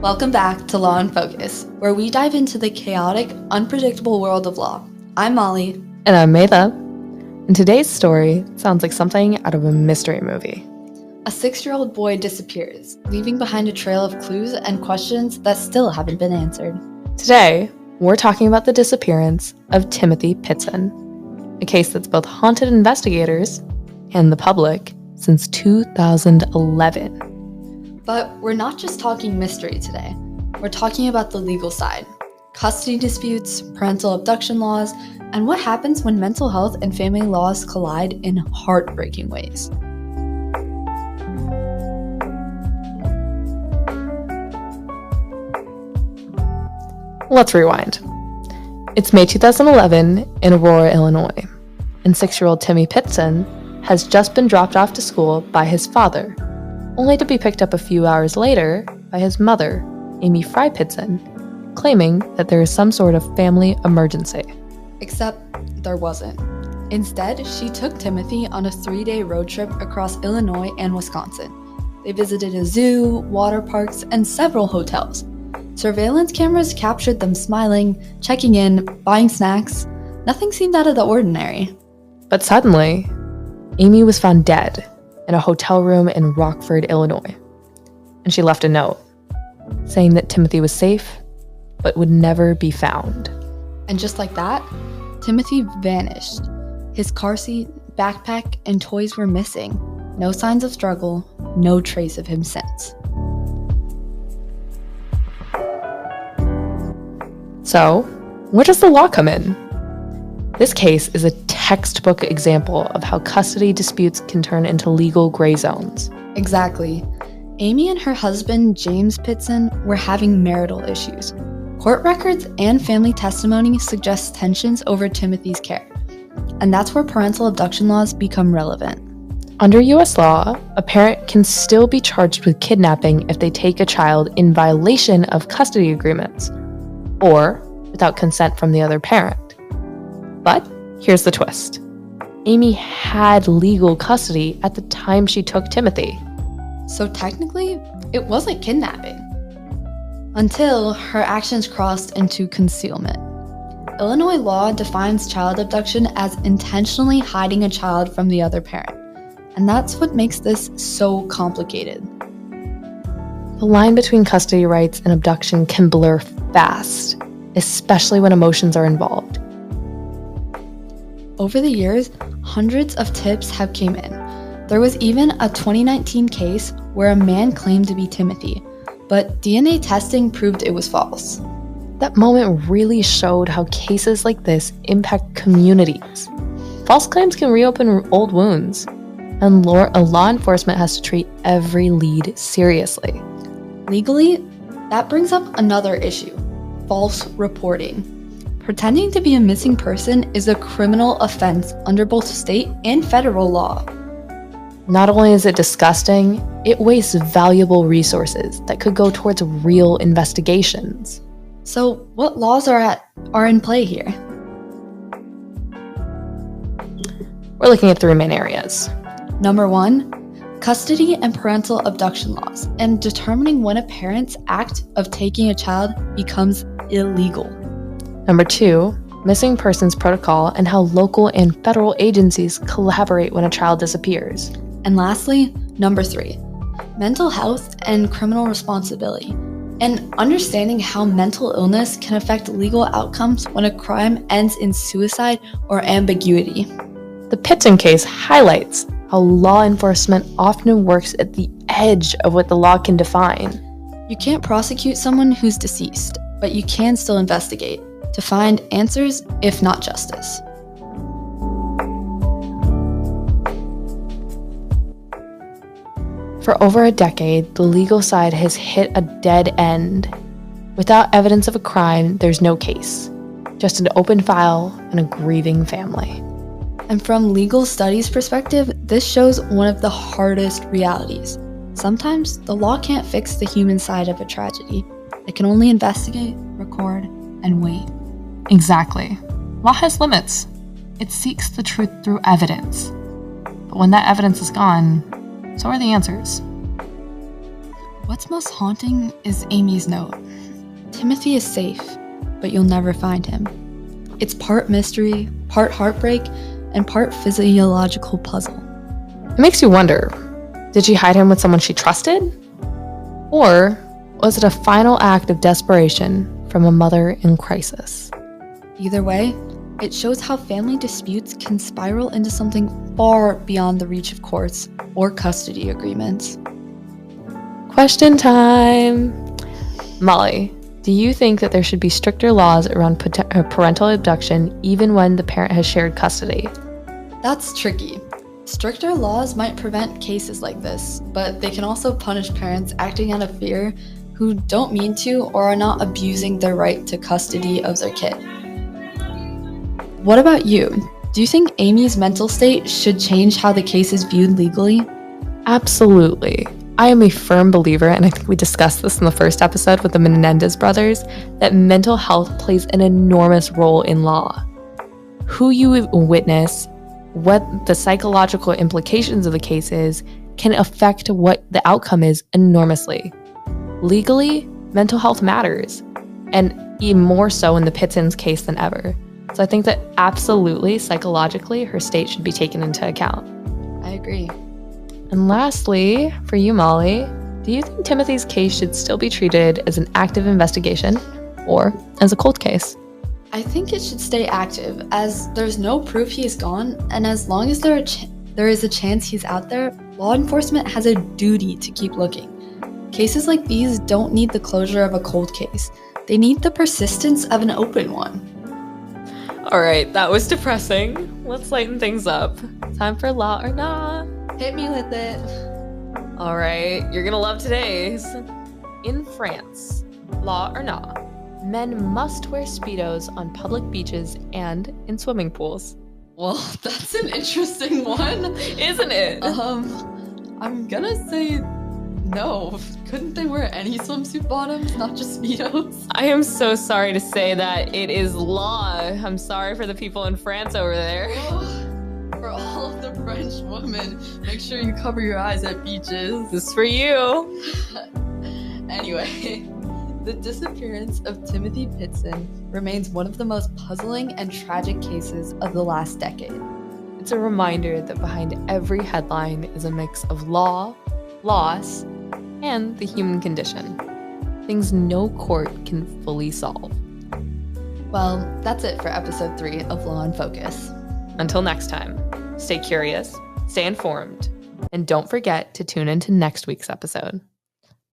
Welcome back to Law in Focus, where we dive into the chaotic, unpredictable world of law. I'm Molly. And I'm Maytha. And today's story sounds like something out of a mystery movie. A 6-year-old boy disappears, leaving behind a trail of clues and questions that still haven't been answered. Today, we're talking about the disappearance of Timmothy Pitzen, a case that's both haunted investigators and the public since 2011. But we're not just talking mystery today. We're talking about the legal side, custody disputes, parental abduction laws, and what happens when mental health and family laws collide in heartbreaking ways. Let's rewind. It's May 2011 in Aurora, Illinois, and 6-year-old Timmy Pitzen has just been dropped off to school by his father, only to be picked up a few hours later by his mother, Amy Fry Pitzen, claiming that there is some sort of family emergency. Except there wasn't. Instead, she took Timothy on a 3-day road trip across Illinois and Wisconsin. They visited a zoo, water parks, and several hotels. Surveillance cameras captured them smiling, checking in, buying snacks. Nothing seemed out of the ordinary. But suddenly, Amy was found dead in a hotel room in Rockford, Illinois. And she left a note saying that Timothy was safe, but would never be found. And just like that, Timothy vanished. His car seat, backpack, and toys were missing. No signs of struggle, no trace of him since. So, where does the law come in? This case is a textbook example of how custody disputes can turn into legal gray zones. Exactly. Amy and her husband, James Pitzen, were having marital issues. Court records and family testimony suggest tensions over Timothy's care. And that's where parental abduction laws become relevant. Under U.S. law, a parent can still be charged with kidnapping if they take a child in violation of custody agreements, or without consent from the other parent. But here's the twist. Amy had legal custody at the time she took Timothy. So technically, it wasn't kidnapping. Until her actions crossed into concealment. Illinois law defines child abduction as intentionally hiding a child from the other parent. And that's what makes this so complicated. The line between custody rights and abduction can blur fast, especially when emotions are involved. Over the years, hundreds of tips have came in. There was even a 2019 case where a man claimed to be Timothy, but DNA testing proved it was false. That moment really showed how cases like this impact communities. False claims can reopen old wounds, and law enforcement has to treat every lead seriously. Legally, that brings up another issue: false reporting. Pretending to be a missing person is a criminal offense under both state and federal law. Not only is it disgusting, it wastes valuable resources that could go towards real investigations. So, what laws are in play here? We're looking at 3 main areas. Number 1, custody and parental abduction laws, and determining when a parent's act of taking a child becomes illegal. Number 2, missing persons protocol and how local and federal agencies collaborate when a child disappears. And lastly, number 3, mental health and criminal responsibility, and understanding how mental illness can affect legal outcomes when a crime ends in suicide or ambiguity. The Pitzen case highlights how law enforcement often works at the edge of what the law can define. You can't prosecute someone who's deceased, but you can still investigate to find answers, if not justice. For over a decade, the legal side has hit a dead end. Without evidence of a crime, there's no case. Just an open file and a grieving family. And from legal studies perspective, this shows one of the hardest realities. Sometimes the law can't fix the human side of a tragedy. It can only investigate, record, and wait. Exactly. Law has limits. It seeks the truth through evidence. But when that evidence is gone, so are the answers. What's most haunting is Amy's note. Timothy is safe, but you'll never find him. It's part mystery, part heartbreak, and part physiological puzzle. It makes you wonder, did she hide him with someone she trusted? Or was it a final act of desperation from a mother in crisis? Either way, it shows how family disputes can spiral into something far beyond the reach of courts or custody agreements. Question time! Molly, do you think that there should be stricter laws around parental abduction even when the parent has shared custody? That's tricky. Stricter laws might prevent cases like this, but they can also punish parents acting out of fear who don't mean to or are not abusing their right to custody of their kid. What about you? Do you think Amy's mental state should change how the case is viewed legally? Absolutely. I am a firm believer, and I think we discussed this in the first episode with the Menendez brothers, that mental health plays an enormous role in law. Who you witness, what the psychological implications of the case is, can affect what the outcome is enormously. Legally, mental health matters, and even more so in the Pitzens case than ever. So I think that absolutely, psychologically, her state should be taken into account. I agree. And lastly, for you, Molly, do you think Timothy's case should still be treated as an active investigation or as a cold case? I think it should stay active, as there's no proof he's gone, and as long as there is a chance he's out there, law enforcement has a duty to keep looking. Cases like these don't need the closure of a cold case. They need the persistence of an open one. All right, that was depressing. Let's lighten things up. Time for Law or Nah. Hit me with it. All right, you're gonna love today's. In France, Law or Nah, men must wear Speedos on public beaches and in swimming pools. Well, that's an interesting one. Isn't it? I'm gonna say no. Couldn't they wear any swimsuit bottoms, not just Speedos? I am so sorry to say that it is law. I'm sorry for the people in France over there. For all of the French women, make sure you cover your eyes at beaches. This is for you. Anyway, the disappearance of Timmothy Pitzen remains one of the most puzzling and tragic cases of the last decade. It's a reminder that behind every headline is a mix of law, loss, and the human condition. Things no court can fully solve. Well, that's it for episode 3 of Law in Focus. Until next time, stay curious, stay informed, and don't forget to tune into next week's episode.